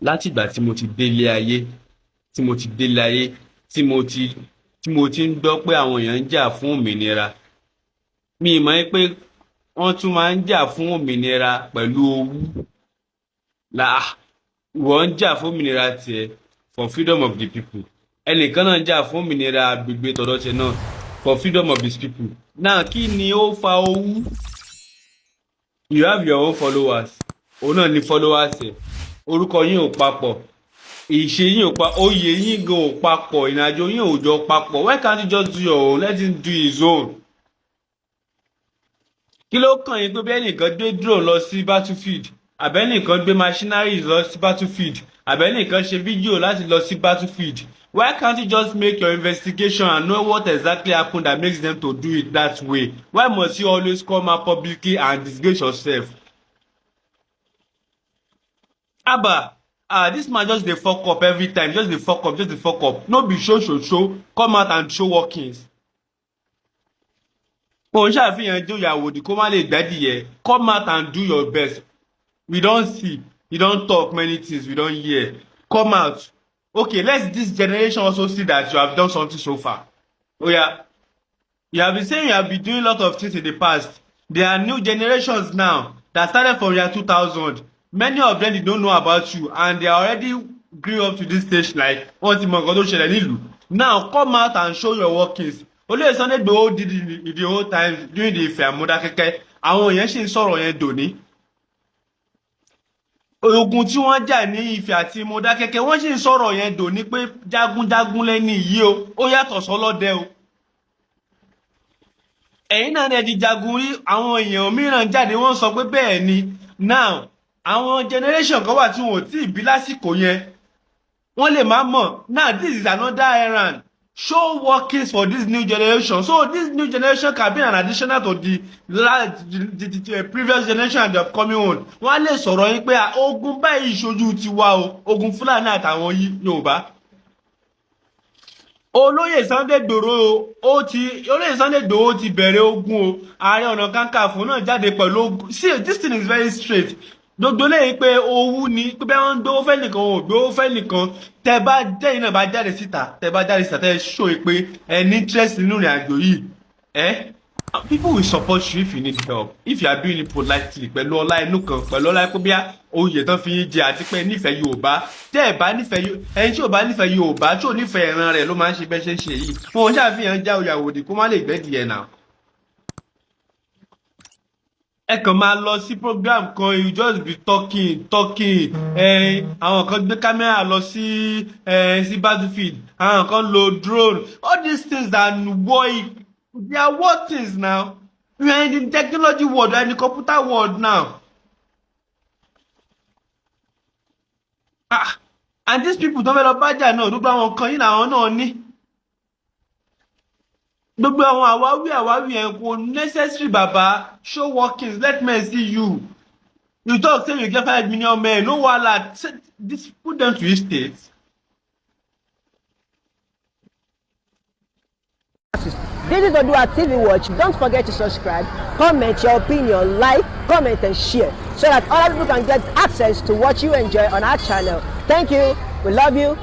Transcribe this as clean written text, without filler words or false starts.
láti ìgbà tí mo ti délé ayé tí mo ti ń gbọ́ pé àwọn èèyàn ń jà fún òmìnira, mi mọ̀ pé wọ́n tún máa ń jà fún òmìnira pẹ̀lú owú. Wọ́n ń jà fún òmìnira tiẹ̀ for freedom of the people, ẹnìkan náà ń jà fún òmìnira agbègbè tọ̀dọ̀ tiẹ̀ náà for freedom of his people. Náà kí ni ó fa owú? You have your own followers, òun náà ni followers ẹ̀, orúkọ yín ò papọ̀, ìṣe yín ò papọ̀, oyè yín gan ò papọ̀, ìrìnàjò yín ò jọ papọ̀. Why can't you just do your own? Let him do his own. Kí ló kàn yín pé bí ẹnìkan gbé drone lọ sí battlefield, àbẹ́nìkan gbé machineries lọ sí battlefield, àbẹ́nìkan ṣe fídíò láti lọ sí battlefield? Why can't you just make your investigation and know what exactly happened that makes them to do it that way? Why must you always come out publicly and disgrace yourself? Abba, this man just dey fuck up every time, just dey fuck up. No be show. Come out and show workings. Òun ṣàfihàn jó ìyàwòdì kó má lè gbẹ́dìyẹ. Come out and do your best. We don see, you don talk many things, we don hear. Come out. Okay, let this generation also see that you have done something so far. Oh yeah. You have been saying you have been doing a lot of things in the past. There are new generations now that started from year 2000. Many of them don't know about you, and they already grew up to this stage like wọ́n ti mọ nǹkan tó ṣẹlẹ̀ nílùú. Now come out and show your workings. Olóyè Sunday Igboho did it the whole time during the Ifẹ̀ Amúdákẹ́kẹ́. Àwọn èèyàn ṣì ń sọ̀rọ̀ yẹn dòní. Ogun tí wọ́n jà ní Ifẹ̀ àti Amúdákẹ́kẹ́ wọ́n ṣì ń sọ̀rọ̀ yẹn dòní pé jagunjagun lẹ́ni yìí o, ó yàtọ̀ sọ́lọ́dẹ o. Ẹ̀yin náà ẹ ti jagun rí, àwọn èèyàn mìíràn jáde wọ́n sọ pé bẹ́ẹ̀ ni. Now àwọn generation kan wà tí wọn ò tí ì bí lásìkò yẹn, wọ́n lè má mọ̀. Now this is another errand. Show workings for this new generation, so this new generation can be an additional to the previous generation and the upcoming one. Wọ́n lè sọ̀rọ̀ yín pé ogun báyìí ìṣojú tiwa o, ogun Fúlàní àtàwọn Yorùbá. Olóyè Sunday Igboho ti bẹ̀rẹ̀ ogun o. Ààrẹ Ọ̀nà Kakanfò náà jáde pẹ̀lú ogun. See, this thing is very straight. Gbogbo lẹ́yìn pé owú ni pé wọ́n ń gbówó fẹ́ nìkan ò gbówó fẹ́ nìkan. Tẹ́ bá jẹ́yìn náà bá jáde síta tẹ́ show pé ẹ ní interest nínú ìrìn àjò yìí. People will support you if you need help, if you are doing it politely, pẹ̀lú ọlá inú kan, pẹ̀lú ọlá pé bí oyè tán fi yín jẹ àti pé nífẹ̀ẹ́ Yorùbá. Tẹ́ ẹ bá nífẹ̀ẹ́ ẹni tí ò bá nífẹ̀ẹ́ Yorùbá tí ò nífẹ̀ẹ́ ìran rẹ̀ ló máa ń ṣe bẹ́ẹ̀ ṣe yìí. Wọ́n ṣàfihàn já òyàwòdì kó má lè gbẹ́dìyẹ náà. Ẹ kàn máa lọ sí program kan, you just be talking. Àwọn kan gbé kámẹ́rà lọ sí battlefield, àwọn kan lo drone. All these things that they are war things now. We are in the technology world, we are in the computer world now. And these people don't lọ bájà náà, gbogbo àwọn kan yìí làwọn náà ní. Gbogbo àwọn àwáwí ẹ̀ kò necessary baba. Show workings, let me see you. You talk say you get 5 million men, no wahala. Put them to each state. This is ODUA TV Watch. Don't forget to subscribe, comment your opinion, like, comment and share so that other people can get access to what you enjoy on our channel. Thank you. We love you.